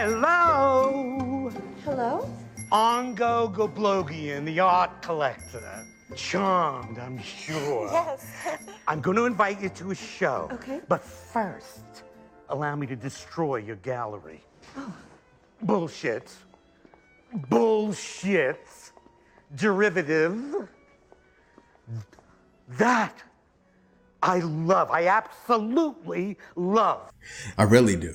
Hello? Hello? Ongo Goblogian, the art collector. Charmed, I'm sure. Yes. I'm going to invite you to a show. Okay. But first, allow me to destroy your gallery. Oh. Bullshit. Bullshit. Derivative. That I love. I absolutely love. I really do.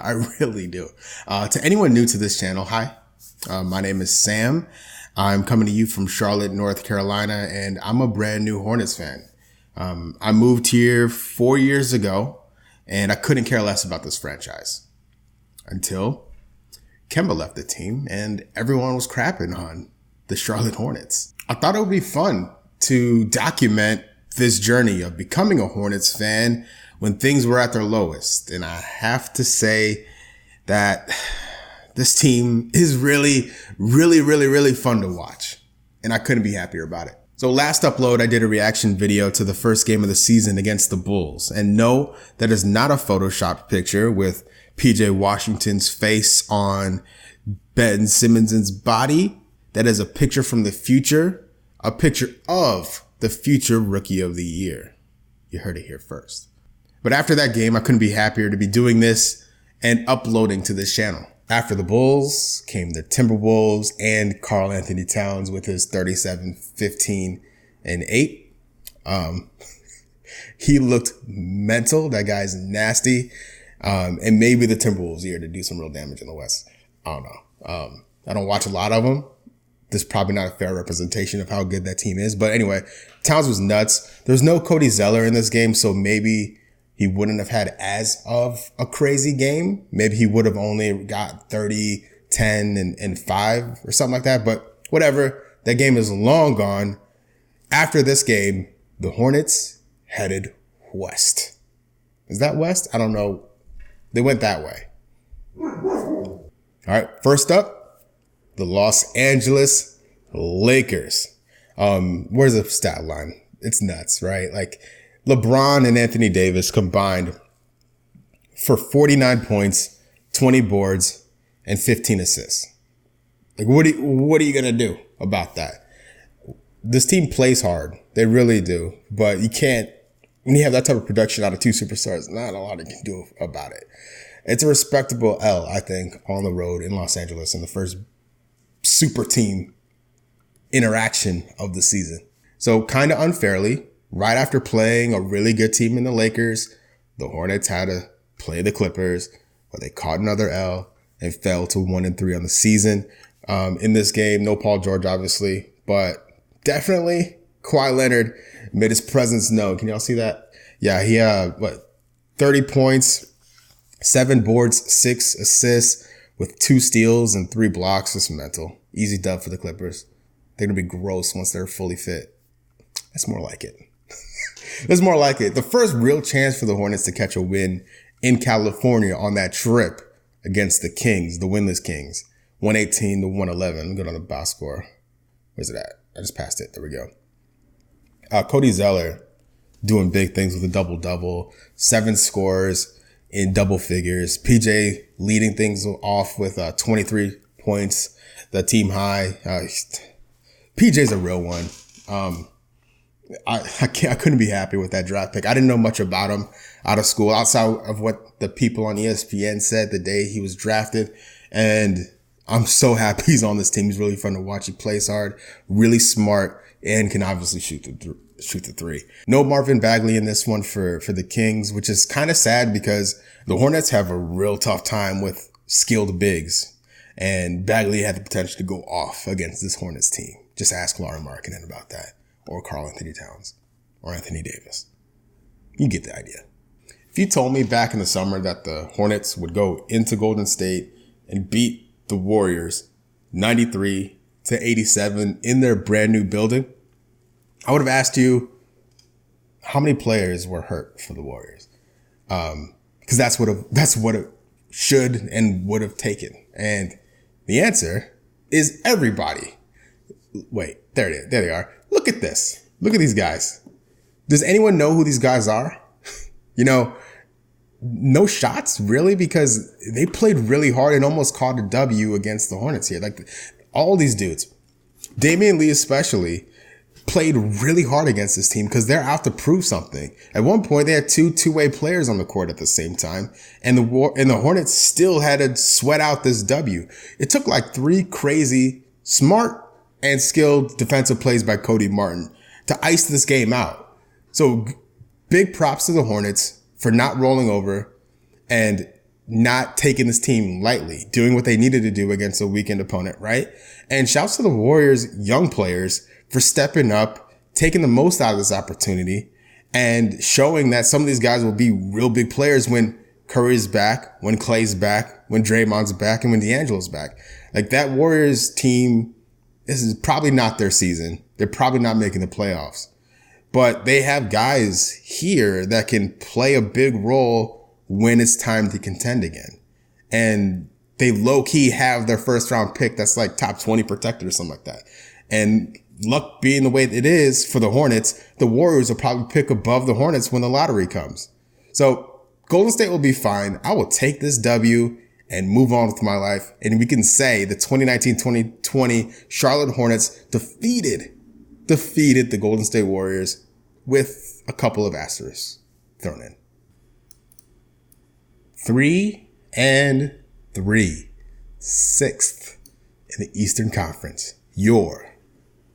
I really do. To anyone new to this channel, hi. My name is Sam. I'm coming to you from Charlotte, North Carolina, and I'm a brand new Hornets fan. I moved here 4 years ago, and I couldn't care less about this franchise until Kemba left the team and everyone was crapping on the Charlotte Hornets. I thought it would be fun to document this journey of becoming a Hornets fan when things were at their lowest. And I have to say that this team is really fun to watch. And I couldn't be happier about it. So last upload, I did a reaction video to the first game of the season against the Bulls. And no, that is not a Photoshopped picture with PJ Washington's face on Ben Simmons' body. That is a picture from the future, a picture of the future Rookie of the Year. You heard it here first. But after that game, I couldn't be happier to be doing this and uploading to this channel. After the Bulls came the Timberwolves and Karl Anthony Towns with his 37, 15, and 8. He looked mental. That guy's nasty. And maybe the Timberwolves here to do some real damage in the West. I don't know. I don't watch a lot of them. This is probably not a fair representation of how good that team is. But anyway, Towns was nuts. There's no Cody Zeller in this game, so maybe he wouldn't have had as of a crazy game. Maybe he would have only got 30, 10, and 5 or something like that. But whatever, that game is long gone. After this game, the Hornets headed west. Is that west? I don't know. They went that way. All right, first up, the Los Angeles Lakers. Where's the stat line? It's nuts, right? Like LeBron and Anthony Davis combined for 49 points, 20 boards, and 15 assists. Like, what are you going to do about that? This team plays hard. They really do. But you can't, when you have that type of production out of two superstars, not a lot you can do about it. It's a respectable L, I think, on the road in Los Angeles in the first super team interaction of the season. So kind of unfairly, right after playing a really good team in the Lakers, the Hornets had to play the Clippers, where they caught another L and fell to 1-3 on the season. In this game, no Paul George, obviously, but definitely Kawhi Leonard made his presence known. Can y'all see that? Yeah, he had 30 points, 7 boards, 6 assists with 2 steals and 3 blocks. Just mental. Easy dub for the Clippers. They're going to be gross once they're fully fit. That's more like it. That's more like it. The first real chance for the Hornets to catch a win in California on that trip against the Kings, the winless Kings. 118-111. Good on the box score. Where's it at? I just passed it. There we go. Cody Zeller doing big things with a double-double. 7 scores in double figures. PJ leading things off with 23 points, the team high. PJ's a real one. I couldn't be happy with that draft pick. I didn't know much about him out of school outside of what the people on ESPN said the day he was drafted. And I'm so happy he's on this team. He's really fun to watch. He plays hard, really smart, and can obviously shoot the 3. No Marvin Bagley in this one for the Kings, which is kind of sad because the Hornets have a real tough time with skilled bigs. And Bagley had the potential to go off against this Hornets team. Just ask Lauri Markkanen about that. Or Karl Anthony Towns. Or Anthony Davis. You get the idea. If you told me back in the summer that the Hornets would go into Golden State and beat the Warriors 93-87 in their brand new building, I would have asked you how many players were hurt for the Warriors. Because that's what it should and would have taken. And the answer is everybody. Wait, there it is. There they are. Look at this. Look at these guys. Does anyone know who these guys are? You know, no shots really, because they played really hard and almost caught a W against the Hornets here. Like all these dudes, Damian Lee especially, played really hard against this team because they're out to prove something. At one point, they had two-way players on the court at the same time, and the Hornets still had to sweat out this W. It took like 3 crazy, smart, and skilled defensive plays by Cody Martin to ice this game out. So big props to the Hornets for not rolling over and not taking this team lightly, doing what they needed to do against a weakened opponent, right? And shouts to the Warriors' young players for stepping up, taking the most out of this opportunity, and showing that some of these guys will be real big players when Curry's back, when Clay's back, when Draymond's back, and when D'Angelo's back. Like that Warriors team, this is probably not their season. They're probably not making the playoffs. But they have guys here that can play a big role when it's time to contend again. And they low-key have their first-round pick that's like top 20 protected or something like that. And luck being the way it is for the Hornets, the Warriors will probably pick above the Hornets when the lottery comes. So Golden State will be fine. I will take this W and move on with my life. And we can say the 2019-2020 Charlotte Hornets defeated the Golden State Warriors with a couple of asterisks thrown in. 3-3, 6th in the Eastern Conference. Your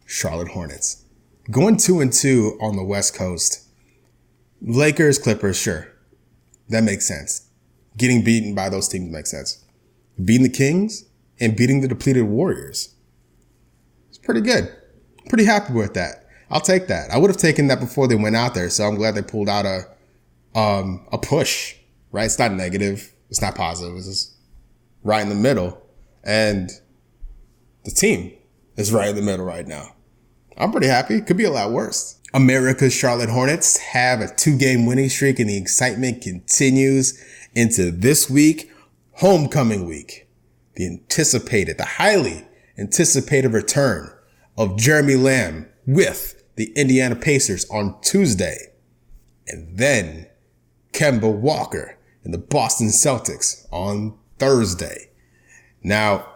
Charlotte Hornets. Going 2-2 on the West Coast. Lakers, Clippers, sure. That makes sense. Getting beaten by those teams makes sense. Beating the Kings and beating the depleted Warriors. It's pretty good. Pretty happy with that. I'll take that. I would have taken that before they went out there, so I'm glad they pulled out a push, right? It's not negative. It's not positive. It's just right in the middle. And the team is right in the middle right now. I'm pretty happy. Could be a lot worse. America's Charlotte Hornets have a 2-game winning streak, and the excitement continues into this week, homecoming week. The highly anticipated return of Jeremy Lamb with the Indiana Pacers on Tuesday. And then Kemba Walker and the Boston Celtics on Thursday. Now,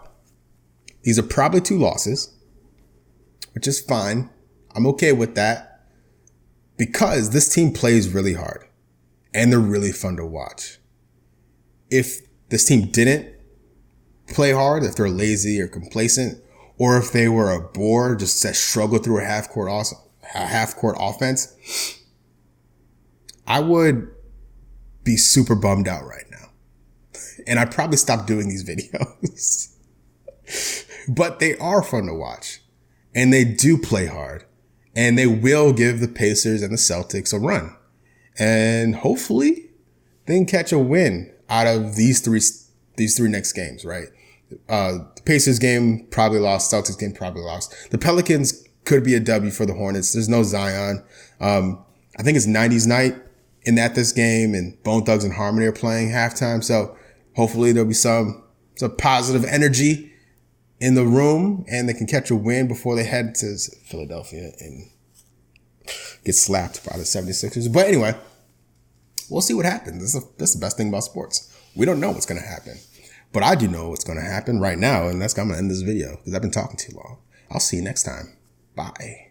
these are probably 2 losses, which is fine. I'm okay with that because this team plays really hard and they're really fun to watch. If this team didn't play hard, if they're lazy or complacent, or if they were a bore, just that struggle through a half-court offense, I would be super bummed out right now. And I'd probably stop doing these videos. But they are fun to watch. And they do play hard. And they will give the Pacers and the Celtics a run. And hopefully they can catch a win out of these three next games, right? The Pacers game probably lost. Celtics game probably lost. The Pelicans could be a W for the Hornets. There's no Zion. I think it's 90s night at this game, and Bone Thugs and Harmony are playing halftime. So hopefully there'll be some positive energy in the room, and they can catch a win before they head to Philadelphia and get slapped by the 76ers. But anyway, we'll see what happens. That's the best thing about sports. We don't know what's going to happen. But I do know what's going to happen right now, and I'm going to end this video because I've been talking too long. I'll see you next time. Bye.